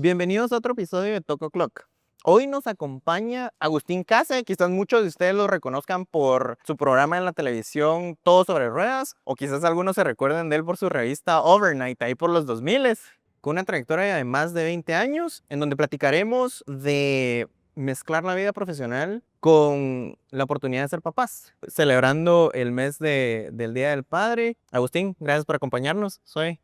Bienvenidos a otro episodio de Toco Clock. Hoy nos acompaña Agustín Case, quizás muchos de ustedes lo reconozcan por su programa en la televisión Todo sobre Ruedas, o quizás algunos se recuerden de él por su revista Overnight, ahí por los 2000, con una trayectoria de más de 20 años, en donde platicaremos de mezclar la vida profesional con la oportunidad de ser papás, celebrando el mes del Día del Padre. Agustín, gracias por acompañarnos.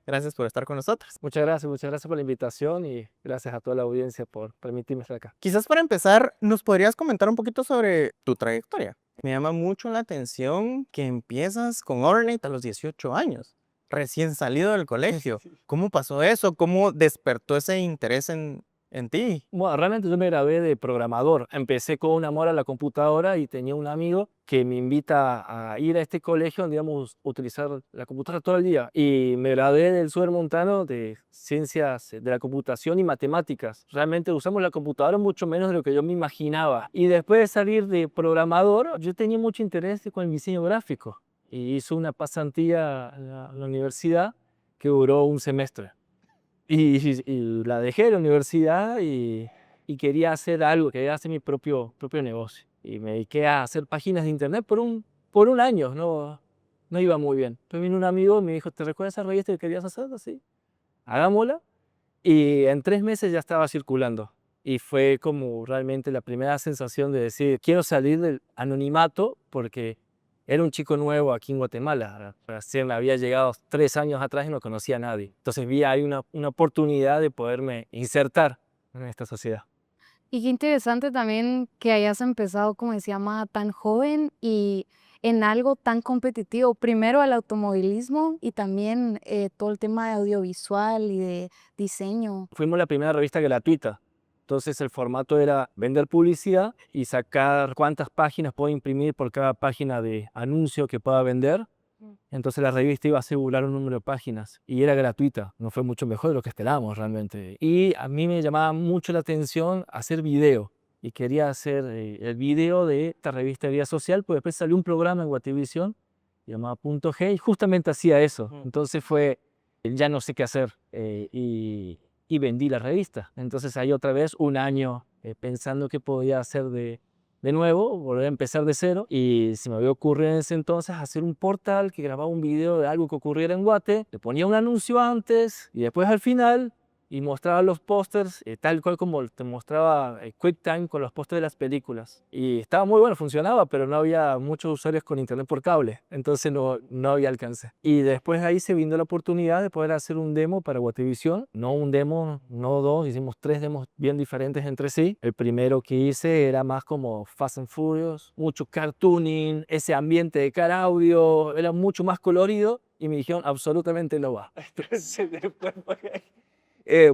Gracias por estar con nosotros. Muchas gracias por la invitación y gracias a toda la audiencia por permitirme estar acá. Quizás para empezar, ¿nos podrías comentar un poquito sobre tu trayectoria? Me llama mucho la atención que empiezas con Overnight a los 18 años, recién salido del colegio. ¿Cómo pasó eso? ¿Cómo despertó ese interés en ti? Bueno, realmente yo me gradué de programador. Empecé con un amor a la computadora y tenía un amigo que me invita a ir a este colegio donde íbamos a utilizar la computadora todo el día. Y me gradué del Sur Montano de Ciencias de la Computación y Matemáticas. Realmente usamos la computadora mucho menos de lo que yo me imaginaba. Y después de salir de programador, yo tenía mucho interés con el diseño gráfico. Y hice una pasantía a la universidad que duró un semestre. Y la dejé de la universidad y quería hacer algo, quería hacer mi propio negocio. Y me dediqué a hacer páginas de internet por un año, no iba muy bien. Pero vino un amigo y me dijo, ¿te recuerdas esa revista que querías hacer? Así, hagámosla. Y en 3 meses ya estaba circulando. Y fue como realmente la primera sensación de decir, quiero salir del anonimato porque era un chico nuevo aquí en Guatemala. Recién había llegado 3 años atrás y no conocía a nadie. Entonces vi ahí una oportunidad de poderme insertar en esta sociedad. Y qué interesante también que hayas empezado, como decía Ma, tan joven y en algo tan competitivo. Primero el automovilismo y también todo el tema de audiovisual y de diseño. Fuimos la primera revista gratuita. Entonces el formato era vender publicidad y sacar cuántas páginas puedo imprimir por cada página de anuncio que pueda vender. Entonces la revista iba a asegurar un número de páginas y era gratuita, no fue mucho mejor de lo que esperábamos realmente. Y a mí me llamaba mucho la atención hacer video y quería hacer el video de esta revista de vida social, pues después salió un programa en Guatevisión llamado Punto G y justamente hacía eso. Entonces fue, ya no sé qué hacer y vendí la revista. Entonces ahí otra vez un año pensando qué podía hacer de nuevo, volver a empezar de cero, y se me había ocurrido en ese entonces hacer un portal que grababa un video de algo que ocurriera en Guate, le ponía un anuncio antes y después al final y mostraba los pósters tal cual como te mostraba QuickTime con los pósters de las películas. Y estaba muy bueno, funcionaba, pero no había muchos usuarios con internet por cable, entonces no había alcance. Y después ahí se vino la oportunidad de poder hacer un demo para Guatevisión, no un demo, no dos, hicimos 3 demos bien diferentes entre sí. El primero que hice era más como Fast and Furious, mucho cartooning, ese ambiente de car audio, era mucho más colorido y me dijeron absolutamente no va. Entonces después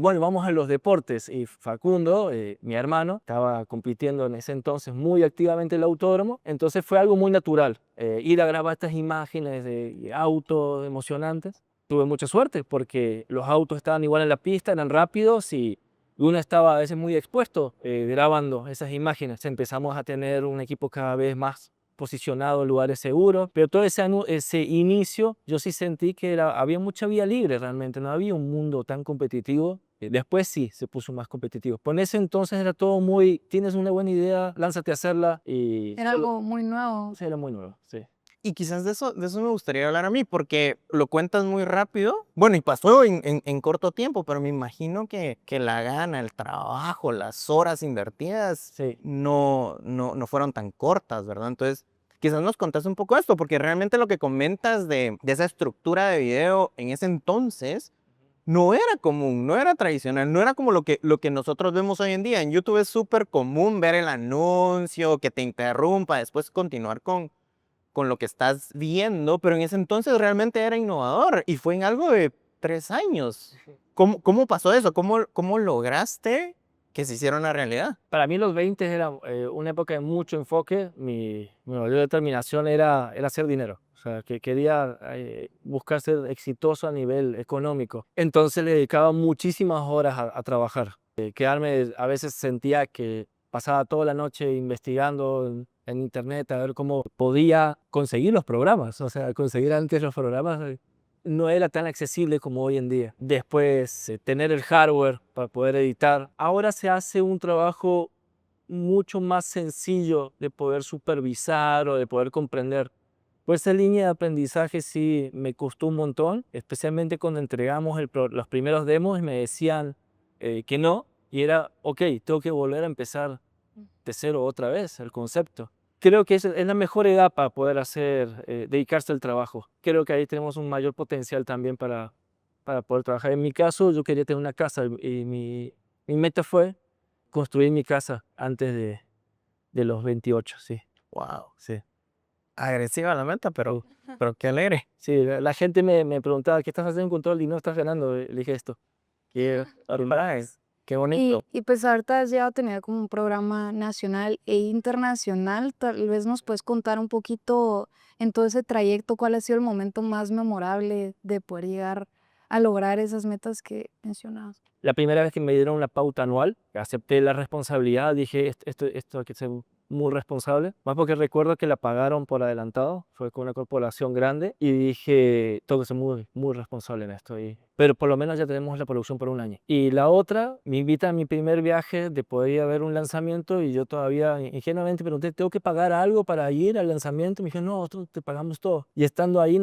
bueno, vamos a los deportes y Facundo, mi hermano, estaba compitiendo en ese entonces muy activamente en el autódromo, entonces fue algo muy natural ir a grabar estas imágenes de autos emocionantes. Tuve mucha suerte porque los autos estaban igual en la pista, eran rápidos y uno estaba a veces muy expuesto grabando esas imágenes. Empezamos a tener un equipo cada vez más posicionado en lugares seguros, pero todo ese inicio yo sí sentí que había mucha vía libre realmente, no había un mundo tan competitivo. Después sí se puso más competitivo. Por ese entonces era todo muy, tienes una buena idea, lánzate a hacerla y Era algo muy nuevo. sí, era muy nuevo, sí. Y quizás de eso me gustaría hablar a mí, porque lo cuentas muy rápido. Bueno, y pasó en corto tiempo, pero me imagino que la gana, el trabajo, las horas invertidas Sí. no fueron tan cortas, ¿verdad? Entonces, quizás nos contaste un poco esto, porque realmente lo que comentas de esa estructura de video en ese entonces no era común, no era tradicional, no era como lo que nosotros vemos hoy en día. En YouTube es súper común ver el anuncio, que te interrumpa, después continuar con lo que estás viendo, pero en ese entonces realmente era innovador y fue en algo de 3 años. ¿Cómo pasó eso? ¿Cómo lograste que se hiciera una realidad? Para mí los 20 era una época de mucho enfoque. Mi mayor determinación era hacer dinero. O sea, que quería buscar ser exitoso a nivel económico. Entonces le dedicaba muchísimas horas a trabajar. Quedarme, a veces sentía que pasaba toda la noche investigando en internet a ver cómo podía conseguir los programas. O sea, conseguir antes los programas no era tan accesible como hoy en día. Después, tener el hardware para poder editar. Ahora se hace un trabajo mucho más sencillo de poder supervisar o de poder comprender. Pues esa línea de aprendizaje sí me costó un montón, especialmente cuando entregamos los primeros demos y me decían que no, y era, ok, tengo que volver a empezar de cero otra vez el concepto. Creo que es la mejor edad para poder dedicarse al trabajo. Creo que ahí tenemos un mayor potencial también para poder trabajar. En mi caso, yo quería tener una casa y mi meta fue construir mi casa antes de los 28, sí. Wow. Sí. Agresiva la meta, pero qué alegre. Sí, la gente me preguntaba, ¿qué estás haciendo con todo el dinero que estás ganando? Le dije esto. Qué, qué Y, bonito. y pues ahorita has llegado a tener como un programa nacional e internacional. Tal vez nos puedes contar un poquito en todo ese trayecto, cuál ha sido el momento más memorable de poder llegar a lograr esas metas que mencionabas. La primera vez que me dieron una pauta anual, acepté la responsabilidad, dije, esto hay que ser muy responsable, más porque recuerdo que la pagaron por adelantado, fue con una corporación grande, y dije, tengo que ser muy, muy responsable en esto, pero por lo menos ya tenemos la producción por un año. Y la otra, me invita a mi primer viaje de poder ir a ver un lanzamiento, y yo todavía ingenuamente pregunté, ¿tengo que pagar algo para ir al lanzamiento? Me dijeron, no, nosotros te pagamos todo. Y estando ahí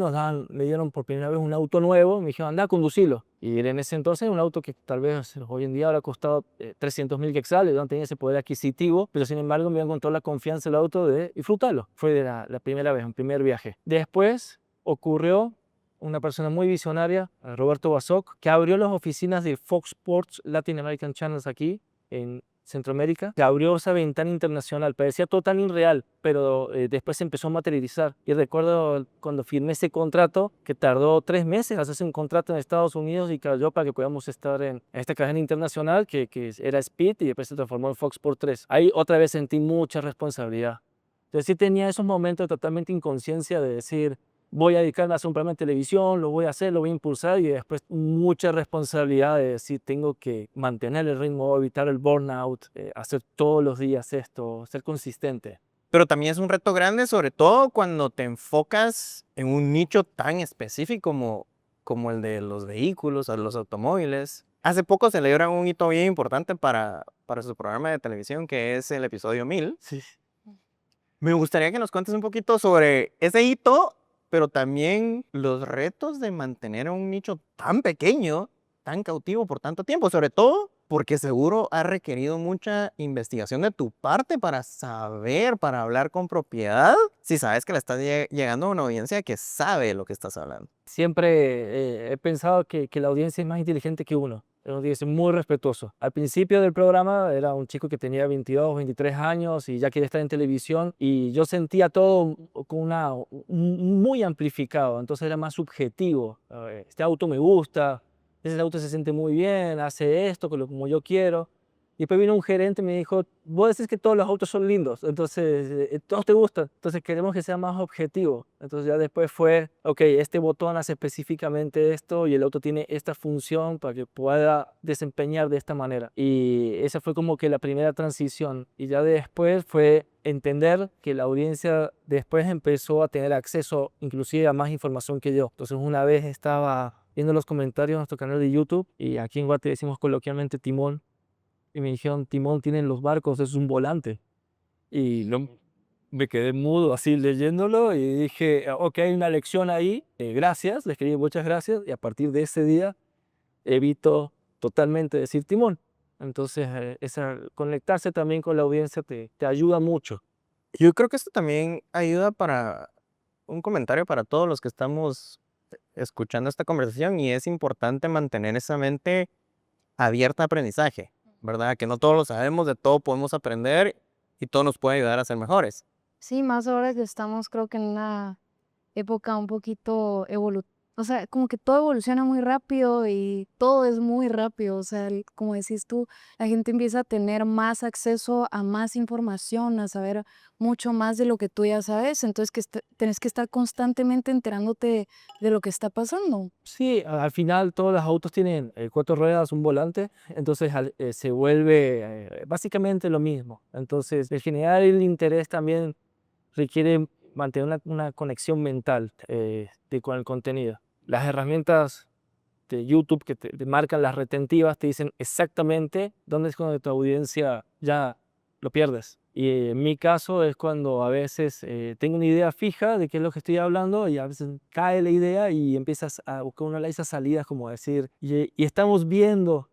me dieron por primera vez un auto nuevo, me dijeron, anda, conducilo. Y era en ese entonces un auto que tal vez hoy en día habrá costado 300.000 quetzales, no tenía ese poder adquisitivo, pero sin embargo me encontró la confianza el auto de disfrutarlo. Fue de la primera vez, un primer viaje. Después ocurrió una persona muy visionaria, Roberto Basoc, que abrió las oficinas de Fox Sports Latin American Channels aquí en Centroamérica, que abrió esa ventana internacional. Parecía todo tan irreal, pero después se empezó a materializar. Y recuerdo cuando firmé ese contrato, que tardó 3 meses hacerse un contrato en Estados Unidos y cayó para que podamos estar en esta cadena internacional que era Speed y después se transformó en Fox Sports 3. Ahí otra vez sentí mucha responsabilidad. Entonces sí tenía esos momentos de totalmente inconsciencia de decir, voy a dedicarme a hacer un programa de televisión, lo voy a hacer, lo voy a impulsar, y después mucha responsabilidad de decir, tengo que mantener el ritmo, evitar el burnout, hacer todos los días esto, ser consistente. Pero también es un reto grande, sobre todo cuando te enfocas en un nicho tan específico como el de los vehículos o los automóviles. Hace poco celebran un hito bien importante para su programa de televisión, que es el episodio 1000. Sí. Me gustaría que nos cuentes un poquito sobre ese hito, pero también los retos de mantener un nicho tan pequeño, tan cautivo por tanto tiempo, sobre todo porque seguro ha requerido mucha investigación de tu parte para saber, para hablar con propiedad, si sabes que le estás llegando a una audiencia que sabe lo que estás hablando. Siempre he pensado que la audiencia es más inteligente que uno. Es una audiencia muy respetuoso. Al principio del programa era un chico que tenía 22, 23 años y ya quería estar en televisión, y yo sentía todo muy amplificado, entonces era más subjetivo. Este auto me gusta, ese auto se siente muy bien, hace esto como yo quiero. Y después vino un gerente y me dijo, vos decís que todos los autos son lindos, entonces todos te gustan, entonces queremos que sea más objetivo. Entonces ya después fue, ok, este botón hace específicamente esto y el auto tiene esta función para que pueda desempeñar de esta manera. Y esa fue como que la primera transición. Y ya después fue entender que la audiencia después empezó a tener acceso inclusive a más información que yo. Entonces una vez estaba viendo los comentarios de nuestro canal de YouTube, y aquí en Guate decimos coloquialmente timón, y me dijeron, timón tienen los barcos, es un volante. Y no, me quedé mudo así leyéndolo y dije, ok, hay una lección ahí, gracias, les escribí muchas gracias, y a partir de ese día evito totalmente decir timón. Entonces, conectarse también con la audiencia te ayuda mucho. Yo creo que esto también ayuda para un comentario para todos los que estamos escuchando esta conversación, y es importante mantener esa mente abierta a aprendizaje, ¿verdad? Que no todos lo sabemos, de todo podemos aprender y todo nos puede ayudar a ser mejores. Sí, más ahora que estamos, creo que en una época un poquito o sea, como que todo evoluciona muy rápido y todo es muy rápido, o sea, como decís tú, la gente empieza a tener más acceso a más información, a saber mucho más de lo que tú ya sabes, entonces tenés que estar constantemente enterándote de lo que está pasando. Sí, al final todos los autos tienen 4 ruedas, un volante, entonces se vuelve básicamente lo mismo. Entonces, el generar el interés también requiere mantener una conexión mental con el contenido. Las herramientas de YouTube que te marcan las retentivas te dicen exactamente dónde es cuando tu audiencia ya lo pierdes. Y en mi caso es cuando a veces tengo una idea fija de qué es lo que estoy hablando y a veces cae la idea y empiezas a buscar una de esas salidas como decir, y estamos viendo,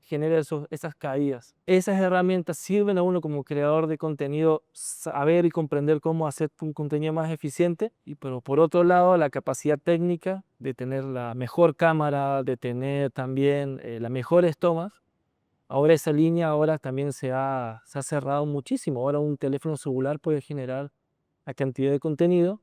genera esas caídas. Esas herramientas sirven a uno como creador de contenido saber y comprender cómo hacer un contenido más eficiente, pero por otro lado la capacidad técnica de tener la mejor cámara, de tener también las mejores tomas. Ahora esa línea ahora también se ha cerrado muchísimo. Ahora un teléfono celular puede generar la cantidad de contenido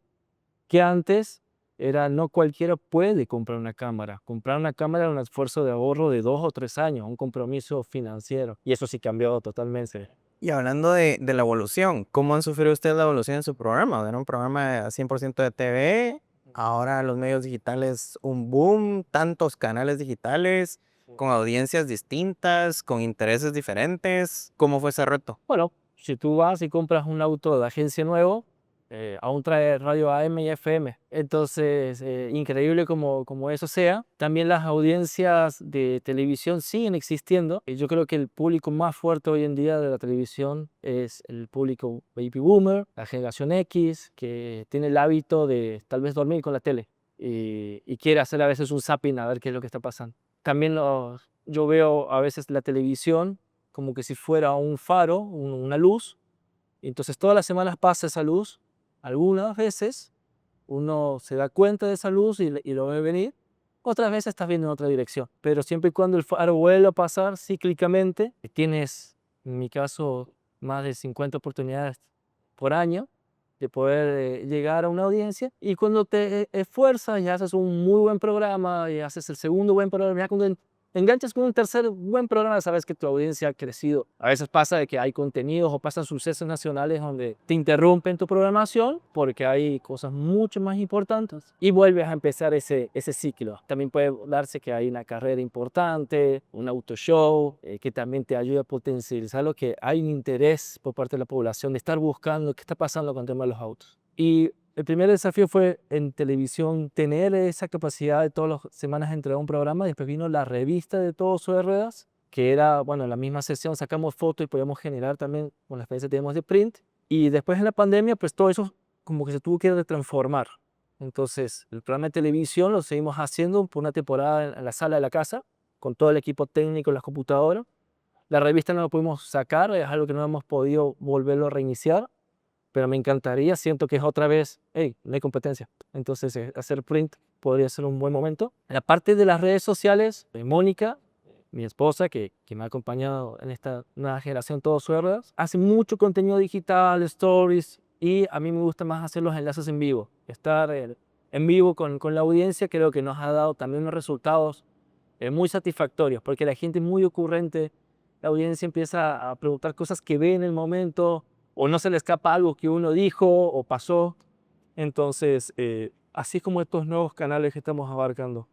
que antes era no cualquiera puede comprar una cámara. Comprar una cámara era un esfuerzo de ahorro de 2 o 3 años, un compromiso financiero. Y eso sí cambió totalmente. Y hablando de la evolución, ¿cómo han sufrido ustedes la evolución en su programa? Era un programa 100% de TV, ahora los medios digitales, un boom, tantos canales digitales, con audiencias distintas, con intereses diferentes. ¿Cómo fue ese reto? Bueno, si tú vas y compras un auto de agencia nuevo, aún trae radio AM y FM. Entonces, increíble como eso sea. También las audiencias de televisión siguen existiendo. Y yo creo que el público más fuerte hoy en día de la televisión es el público baby boomer, la generación X, que tiene el hábito de tal vez dormir con la tele y quiere hacer a veces un zapping a ver qué es lo que está pasando. También yo veo a veces la televisión como que si fuera un faro, una luz. Entonces todas las semanas pasa esa luz. Algunas veces uno se da cuenta de esa luz y lo ve venir. Otras veces estás viendo en otra dirección. Pero siempre y cuando el faro vuelve a pasar cíclicamente, tienes, en mi caso, más de 50 oportunidades por año de poder llegar a una audiencia. Y cuando te esfuerzas y haces un muy buen programa y haces el segundo buen programa, ya cuando enganchas con un tercer buen programa, sabes que tu audiencia ha crecido. A veces pasa de que hay contenidos o pasan sucesos nacionales donde te interrumpen tu programación porque hay cosas mucho más importantes y vuelves a empezar ese ciclo. También puede darse que hay una carrera importante, un auto show, que también te ayuda a potencializar lo que hay un interés por parte de la población de estar buscando qué está pasando con el tema de los autos. Y el primer desafío fue en televisión tener esa capacidad de todas las semanas entregar un programa. Después vino la revista de Todo sobre Ruedas, que era, bueno, en la misma sesión sacamos fotos y podíamos generar también con la experiencia que tenemos de print. Y después en la pandemia, pues todo eso como que se tuvo que retransformar. Entonces, el programa de televisión lo seguimos haciendo por una temporada en la sala de la casa, con todo el equipo técnico, las computadoras. La revista no la pudimos sacar, es algo que no hemos podido volverlo a reiniciar, pero me encantaría, siento que es otra vez, hey, no hay competencia. Entonces, hacer print podría ser un buen momento. La parte de las redes sociales, Mónica, mi esposa, que me ha acompañado en esta nueva generación Todo Suerdas, hace mucho contenido digital, stories, y a mí me gusta más hacer los enlaces en vivo. Estar en vivo con la audiencia creo que nos ha dado también unos resultados muy satisfactorios, porque la gente es muy ocurrente, la audiencia empieza a preguntar cosas que ve en el momento, o no se le escapa algo que uno dijo o pasó. Entonces, así es como estos nuevos canales que estamos abarcando.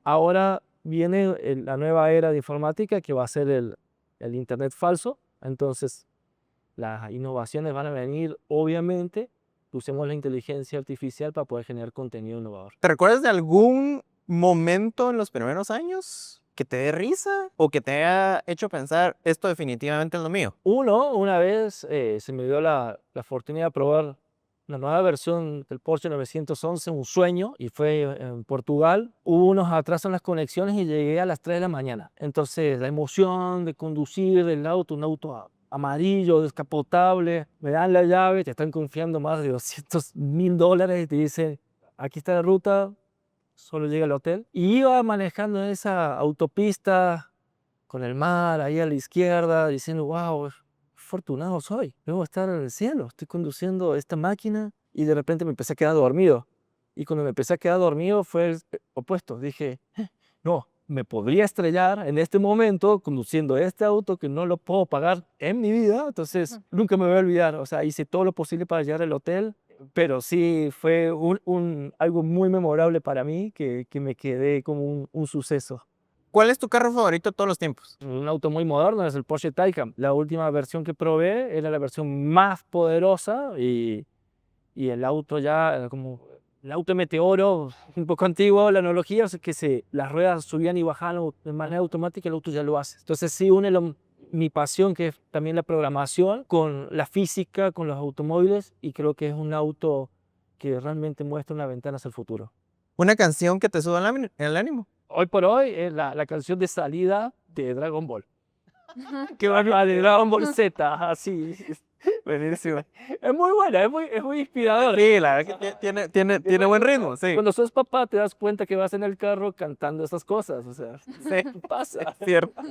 Ahora viene la nueva era de informática que va a ser el Internet falso. Entonces, las innovaciones van a venir, obviamente, usemos la inteligencia artificial para poder generar contenido innovador. ¿Te recuerdas de algún momento en los primeros años que te dé risa o que te haya hecho pensar esto definitivamente es lo mío? Una vez se me dio la oportunidad de probar la nueva versión del Porsche 911, un sueño, y fue en Portugal. Hubo unos atrasos en las conexiones y llegué a las 3 de la mañana. Entonces, la emoción de conducir el auto, un auto amarillo, descapotable, me dan la llave, te están confiando más de $200,000 y te dicen, aquí está la ruta, solo llega al hotel. Y iba manejando en esa autopista con el mar ahí a la izquierda, diciendo, wow, afortunado soy, debo estar en el cielo, estoy conduciendo esta máquina, y de repente me empecé a quedar dormido. Y cuando me empecé a quedar dormido fue el opuesto, dije, no, me podría estrellar en este momento conduciendo este auto que no lo puedo pagar en mi vida, entonces nunca me voy a olvidar. O sea, hice todo lo posible para llegar al hotel, pero sí fue algo muy memorable para mí que me quedé como un suceso. ¿Cuál es tu carro favorito de todos los tiempos? Un auto muy moderno es el Porsche Taycan. La última versión que probé era la versión más poderosa y el auto ya era como el auto meteoro, un poco antiguo la analogía, o sea, que las ruedas subían y bajaban de manera automática, el auto ya lo hace. Entonces sí une mi pasión, que es también la programación, con la física, con los automóviles, y creo que es un auto que realmente muestra una ventana hacia el futuro. Una canción que te suba el ánimo. Hoy por hoy es la canción de salida de Dragon Ball. Que va de Dragon Ball Z, así. Buenísimo. Es muy buena, es muy inspirador. Sí, la verdad que tiene buen ritmo, sí. Cuando sos papá te das cuenta que vas en el carro cantando esas cosas, o sea, Sí, pasa. cierto.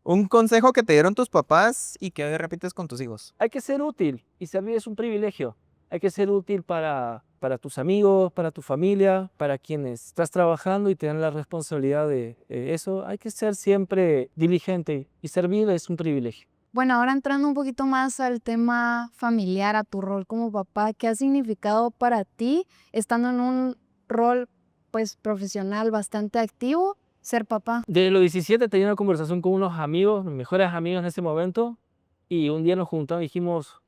Un consejo que te dieron tus papás y que hoy repites con tus hijos. Hay que ser útil y servir es un privilegio. Hay que ser útil para tus amigos, para tu familia, para quienes estás trabajando y te dan la responsabilidad de eso. Hay que ser siempre diligente y servir es un privilegio. Bueno, ahora entrando un poquito más al tema familiar, a tu rol como papá, ¿qué ha significado para ti estando en un rol pues profesional bastante activo, ser papá? De los 17 tenía una conversación con unos amigos, mis mejores amigos en ese momento, y un día nos juntamos y dijimos,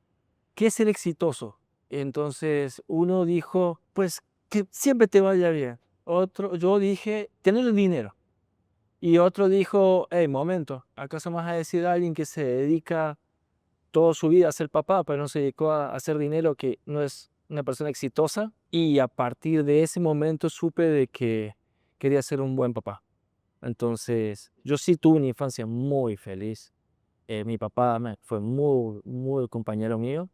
¿qué es ser exitoso? Entonces uno dijo, pues que siempre te vaya bien. Yo dije, tener el dinero. Y otro dijo, hey, momento, ¿acaso me vas a decir a alguien que se dedica toda su vida a ser papá, pero no se dedicó a hacer dinero, que no es una persona exitosa? Y a partir de ese momento supe de que quería ser un buen papá. Entonces, yo sí tuve una infancia muy feliz. Mi papá fue muy compañero mío.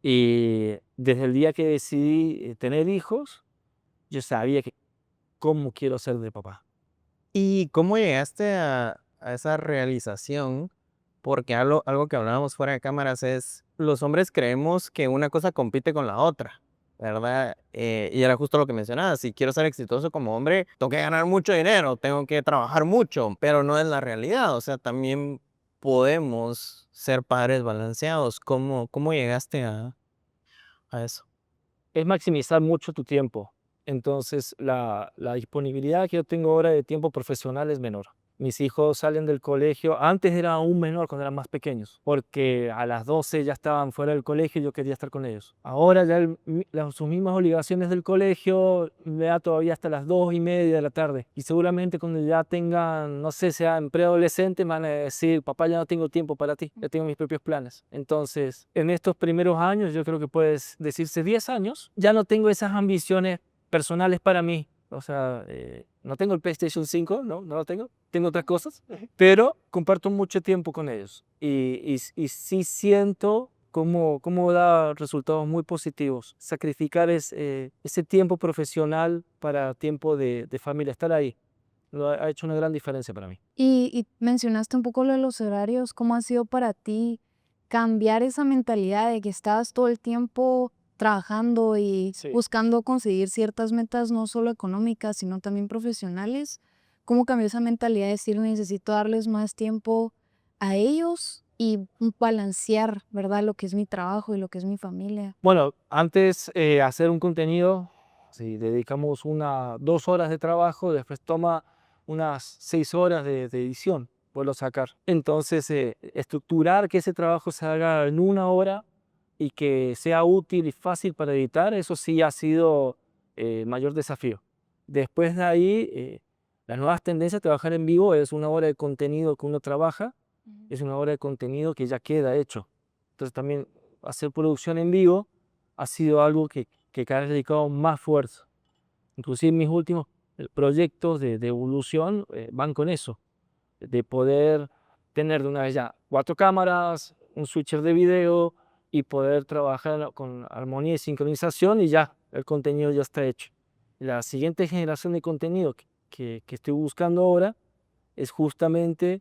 Y desde el día que decidí tener hijos, yo sabía que cómo quiero ser de papá. ¿Y cómo llegaste a esa realización? Porque algo que hablábamos fuera de cámaras es, los hombres creemos que una cosa compite con la otra, ¿verdad? Y era justo lo que mencionabas, si quiero ser exitoso como hombre, tengo que ganar mucho dinero, tengo que trabajar mucho, pero no es la realidad, o sea, también podemos ser padres balanceados. ¿Cómo llegaste a eso? Es maximizar mucho tu tiempo. Entonces, la disponibilidad que yo tengo ahora de tiempo profesional es menor. Mis hijos salen del colegio, antes era aún menor cuando eran más pequeños, porque a las 12 ya estaban fuera del colegio y yo quería estar con ellos. Ahora ya sus mismas obligaciones del colegio me da todavía hasta las 2:30 de la tarde. Y seguramente cuando ya tengan, no sé, sean preadolescentes, van a decir, papá, ya no tengo tiempo para ti, ya tengo mis propios planes. Entonces, en estos primeros años, yo creo que puedes decirse 10 años, ya no tengo esas ambiciones personales para mí. O sea, no tengo el PlayStation 5, no lo tengo. Tengo otras cosas, pero comparto mucho tiempo con ellos. Y sí siento cómo da resultados muy positivos. Sacrificar ese tiempo profesional para tiempo de familia, estar ahí, ha hecho una gran diferencia para mí. Y mencionaste un poco lo de los horarios, ¿cómo ha sido para ti cambiar esa mentalidad de que estabas todo el tiempo trabajando y Sí. buscando conseguir ciertas metas, no solo económicas, sino también profesionales? ¿Cómo cambió esa mentalidad de decir necesito darles más tiempo a ellos y balancear, ¿verdad? Lo que es mi trabajo y lo que es mi familia. Bueno, antes hacer un contenido, si dedicamos 2 horas de trabajo, después toma unas 6 horas de edición, poderlo sacar. Entonces, estructurar que ese trabajo se haga en 1 hora y que sea útil y fácil para editar, eso sí ha sido el mayor desafío. Después de ahí, las nuevas tendencias, trabajar en vivo es 1 hora de contenido que uno trabaja, es 1 hora de contenido que ya queda hecho. Entonces también hacer producción en vivo ha sido algo que cada vez he dedicado más fuerza. Inclusive mis últimos proyectos de evolución van con eso, de poder tener de una vez ya 4 cámaras, un switcher de video y poder trabajar con armonía y sincronización y ya el contenido ya está hecho. La siguiente generación de contenido que estoy buscando ahora es justamente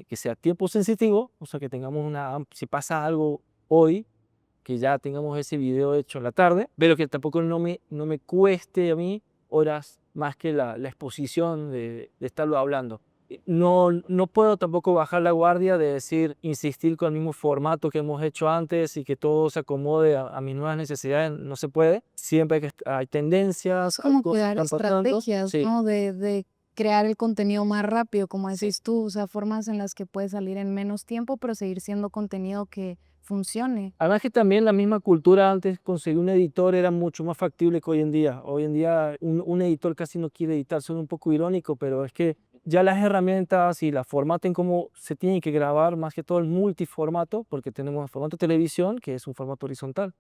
que sea tiempo sensitivo, o sea que tengamos si pasa algo hoy, que ya tengamos ese video hecho en la tarde, pero que tampoco no me cueste a mí horas más que la exposición de estarlo hablando. No puedo tampoco bajar la guardia de decir, insistir con el mismo formato que hemos hecho antes y que todo se acomode a mis nuevas necesidades, no se puede. Siempre hay tendencias, Es como cosas crear están pasando. estrategias, Sí. ¿no? De crear el contenido más rápido, como decís tú, o sea, formas en las que puede salir en menos tiempo, pero seguir siendo contenido que funcione. Además que también la misma cultura antes, conseguir un editor era mucho más factible que hoy en día. Hoy en día un editor casi no quiere editar, suena un poco irónico, pero es que ya las herramientas y la formato en cómo se tiene que grabar, más que todo el multiformato, porque tenemos el formato televisión, que es un formato horizontal,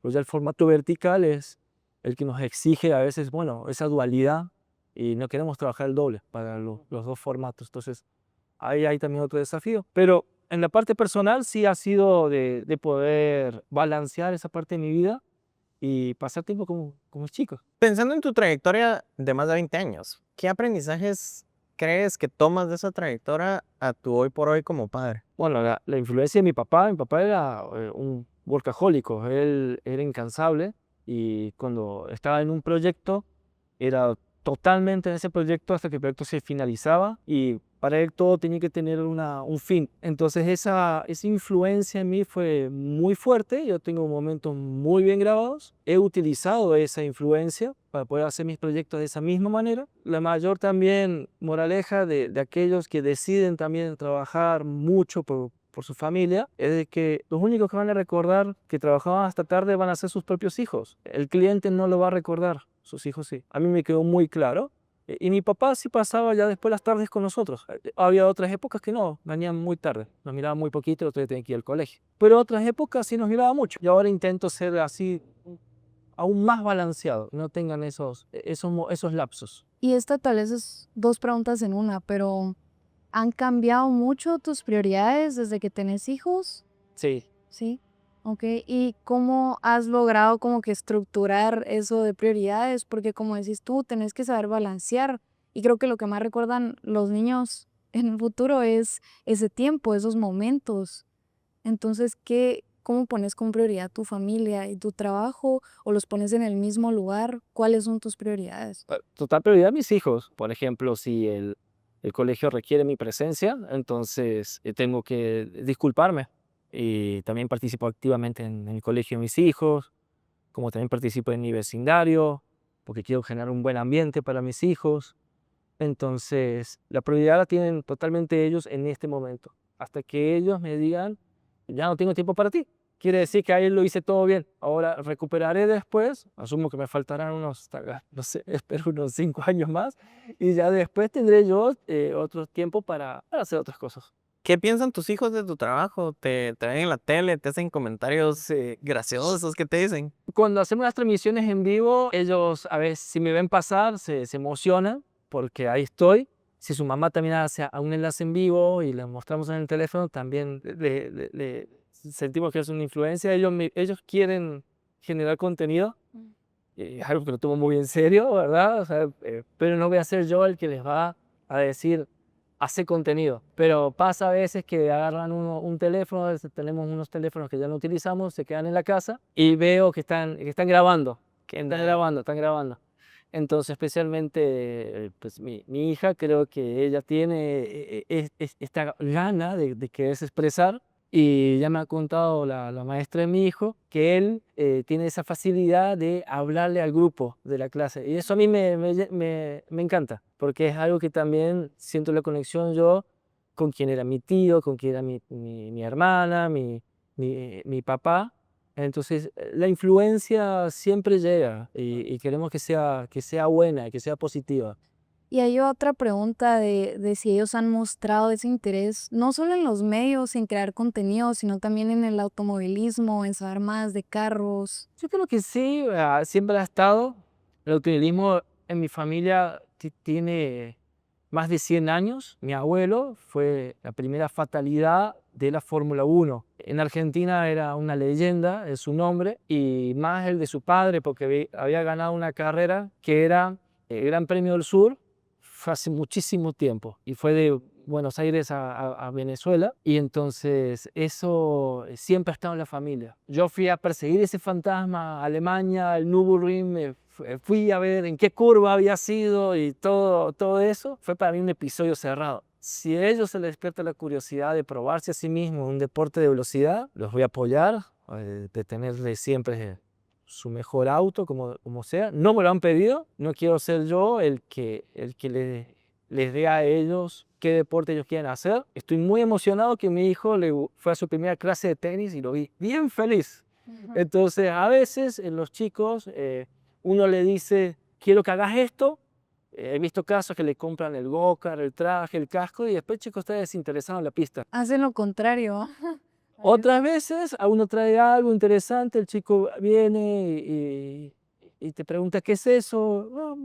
pero ya el formato vertical es el que nos exige a veces, bueno, esa dualidad y no queremos trabajar el doble para los dos formatos. Entonces, ahí hay también otro desafío. Pero en la parte personal sí ha sido de poder balancear esa parte de mi vida y pasar tiempo con mis chicos. Pensando en tu trayectoria de más de 20 años, ¿qué aprendizajes crees que tomas de esa trayectoria a tu hoy por hoy como padre? Bueno, la influencia de mi papá era un workahólico, él era incansable y cuando estaba en un proyecto era totalmente en ese proyecto hasta que el proyecto se finalizaba y para él todo tenía que tener un fin. Entonces esa influencia en mí fue muy fuerte, yo tengo momentos muy bien grabados, he utilizado esa influencia para poder hacer mis proyectos de esa misma manera. La mayor también moraleja de aquellos que deciden también trabajar mucho por su familia, es de que los únicos que van a recordar que trabajaban hasta tarde van a ser sus propios hijos. El cliente no lo va a recordar, sus hijos sí. A mí me quedó muy claro. Y mi papá sí pasaba ya después las tardes con nosotros. Había otras épocas que no, venían muy tarde. Nos miraba muy poquito y otros tenía que ir al colegio. Pero otras épocas sí nos miraba mucho. Y ahora intento ser así aún más balanceado, no tengan esos lapsos. Y esta tal vez es dos preguntas en una, pero ¿han cambiado mucho tus prioridades desde que tenés hijos? Sí. Sí, ok. ¿Y cómo has logrado como que estructurar eso de prioridades? Porque como decís tú, tenés que saber balancear. Y creo que lo que más recuerdan los niños en el futuro es ese tiempo, esos momentos. Entonces, cómo pones como prioridad tu familia y tu trabajo? ¿O los pones en el mismo lugar? ¿Cuáles son tus prioridades? Total prioridad mis hijos. Por ejemplo, si el colegio requiere mi presencia, entonces tengo que disculparme. Y también participo activamente en el colegio de mis hijos, como también participo en mi vecindario, porque quiero generar un buen ambiente para mis hijos. Entonces, la prioridad la tienen totalmente ellos en este momento, hasta que ellos me digan, ya no tengo tiempo para ti. Quiere decir que ahí lo hice todo bien. Ahora recuperaré después, asumo que me faltarán no sé, espero unos 5 años más, y ya después tendré yo otro tiempo para hacer otras cosas. ¿Qué piensan tus hijos de tu trabajo? ¿Te ven en la tele? ¿Te hacen comentarios graciosos? ¿Qué te dicen? Cuando hacemos las transmisiones en vivo, ellos a veces si me ven pasar se emocionan porque ahí estoy. Si su mamá también hace a un enlace en vivo y le mostramos en el teléfono, también sentimos que es una influencia. Ellos quieren generar contenido, es algo que lo tomo muy en serio, ¿verdad? O sea, pero no voy a ser yo el que les va a decir, hace contenido. Pero pasa a veces que agarran un teléfono, a veces tenemos unos teléfonos que ya no utilizamos, se quedan en la casa y veo que están grabando, están grabando. Entonces, especialmente pues, mi hija, creo que ella tiene esta gana de quererse expresar y ya me ha contado la maestra de mi hijo que él tiene esa facilidad de hablarle al grupo de la clase. Y eso a mí me encanta, porque es algo que también siento la conexión yo con quien era mi tío, con quien era mi hermana, mi papá. Entonces, la influencia siempre llega y queremos que sea buena, que sea positiva. Y hay otra pregunta de si ellos han mostrado ese interés, no solo en los medios, en crear contenido, sino también en el automovilismo, en saber más de carros. Yo creo que sí, siempre ha estado. El automovilismo en mi familia tiene más de 100 años. Mi abuelo fue la primera fatalidad de la Fórmula 1. En Argentina era una leyenda, es su nombre, y más el de su padre, porque había ganado una carrera que era el Gran Premio del Sur, fue hace muchísimo tiempo, y fue de Buenos Aires a Venezuela, y entonces eso siempre ha estado en la familia. Yo fui a perseguir ese fantasma a Alemania, al Nürburgring, fui a ver en qué curva había sido y todo eso, fue para mí un episodio cerrado. Si a ellos se les despierta la curiosidad de probarse a sí mismos un deporte de velocidad, los voy a apoyar, de tenerle siempre su mejor auto, como sea. No me lo han pedido, no quiero ser yo el que les dé a ellos qué deporte ellos quieren hacer. Estoy muy emocionado que mi hijo fue a su primera clase de tenis y lo vi bien feliz. Entonces, a veces en los chicos, uno le dice, quiero que hagas esto. He visto casos que le compran el go-kart, el traje, el casco, y después el chico está desinteresado en la pista. Hacen lo contrario. Otras veces a uno trae algo interesante, el chico viene y te pregunta qué es eso,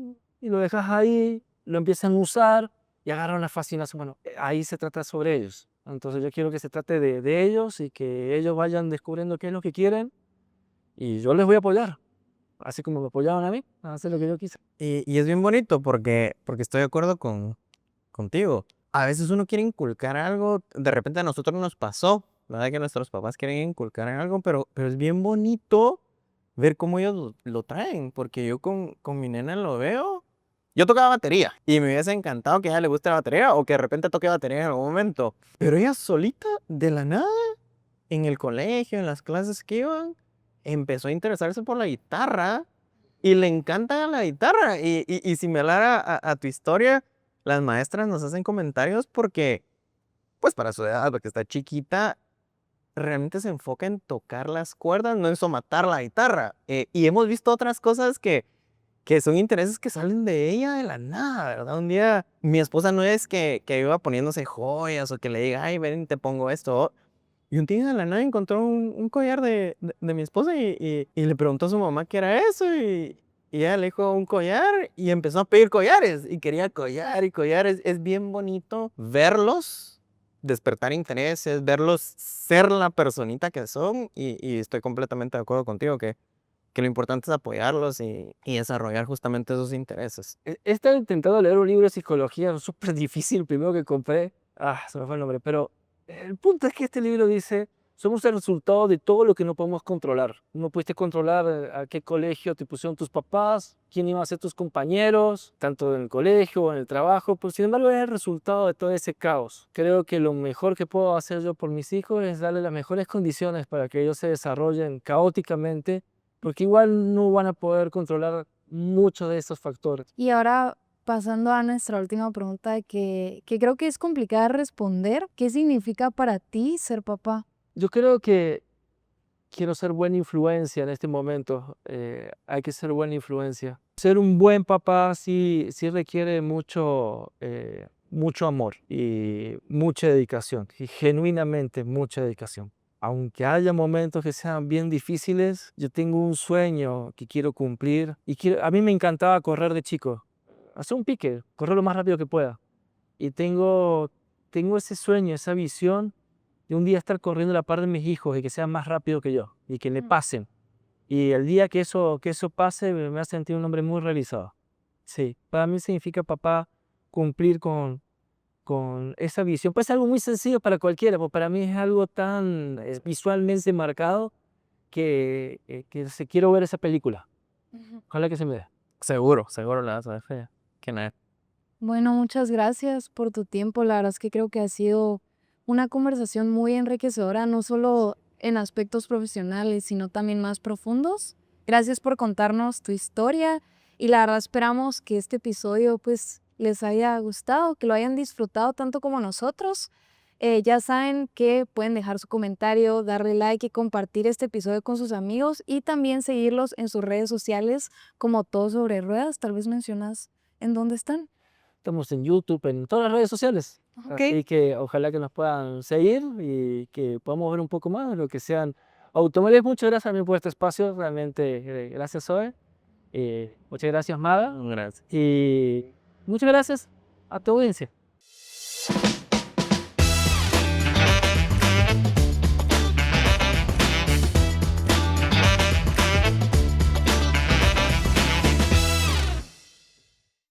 y lo dejas ahí, lo empiezan a usar y agarran la fascinación. Bueno, ahí se trata sobre ellos. Entonces yo quiero que se trate de ellos y que ellos vayan descubriendo qué es lo que quieren y yo les voy a apoyar, así como me apoyaron a mí, a hacer lo que yo quise. Y es bien bonito porque estoy de acuerdo contigo. A veces uno quiere inculcar algo, de repente a nosotros nos pasó, ¿verdad? Que nuestros papás quieren inculcar algo, pero es bien bonito ver cómo ellos lo traen, porque yo con mi nena lo veo. Yo tocaba batería y me hubiese encantado que a ella le guste la batería o que de repente toque batería en algún momento. Pero ella solita, de la nada, en el colegio, en las clases que iban, empezó a interesarse por la guitarra y le encanta la guitarra. Y similar a tu historia, las maestras nos hacen comentarios porque, pues para su edad, porque está chiquita, realmente se enfoca en tocar las cuerdas, no en somatar la guitarra. Y hemos visto otras cosas que son intereses que salen de ella de la nada, ¿verdad? Un día mi esposa no es que iba poniéndose joyas o que le diga, ay, ven, te pongo esto. Y un día de la nada encontró un collar de mi esposa y le preguntó a su mamá qué era eso y ella le dijo un collar y empezó a pedir collares y quería collar y collares. Es bien bonito verlos despertar intereses, verlos ser la personita que son y estoy completamente de acuerdo contigo que lo importante es apoyarlos y desarrollar justamente esos intereses. He estado intentando leer un libro de psicología súper difícil, el primero que compré, se me fue el nombre, pero el punto es que este libro dice, somos el resultado de todo lo que no podemos controlar. No pudiste controlar a qué colegio te pusieron tus papás, quién iban a ser tus compañeros, tanto en el colegio o en el trabajo, pero sin embargo es el resultado de todo ese caos. Creo que lo mejor que puedo hacer yo por mis hijos es darles las mejores condiciones para que ellos se desarrollen caóticamente, porque igual no van a poder controlar muchos de esos factores. Y ahora pasando a nuestra última pregunta que creo que es complicada responder. ¿Qué significa para ti ser papá? Yo creo que quiero ser buena influencia en este momento. Hay que ser buena influencia. Ser un buen papá sí requiere mucho amor y mucha dedicación, y genuinamente mucha dedicación. Aunque haya momentos que sean bien difíciles, yo tengo un sueño que quiero cumplir a mí me encantaba correr de chico, hacer un pique, correr lo más rápido que pueda. Y tengo ese sueño, esa visión de un día estar corriendo a la par de mis hijos y que sean más rápido que yo y que me pasen. Y el día que eso pase me va a sentir un hombre muy realizado. Sí, para mí significa papá cumplir con esa visión. Puede ser algo muy sencillo para cualquiera, pero para mí es algo tan visualmente marcado que quiero ver esa película. Ojalá que se me dé. Seguro la vas a ver fea. Que nada. Bueno, muchas gracias por tu tiempo. La verdad es que creo que ha sido una conversación muy enriquecedora, no solo en aspectos profesionales, sino también más profundos. Gracias por contarnos tu historia y la verdad esperamos que este episodio pues les haya gustado, que lo hayan disfrutado tanto como nosotros. Ya saben que pueden dejar su comentario, darle like y compartir este episodio con sus amigos y también seguirlos en sus redes sociales como Todo Sobre Ruedas. Tal vez mencionas en dónde están. Estamos en YouTube, en todas las redes sociales. Ok. Así que ojalá que nos puedan seguir y que podamos ver un poco más de lo que sean automóviles. Muchas gracias también por este espacio. Realmente, gracias, Zoe. Muchas gracias, Mada. Gracias. Y muchas gracias a tu audiencia.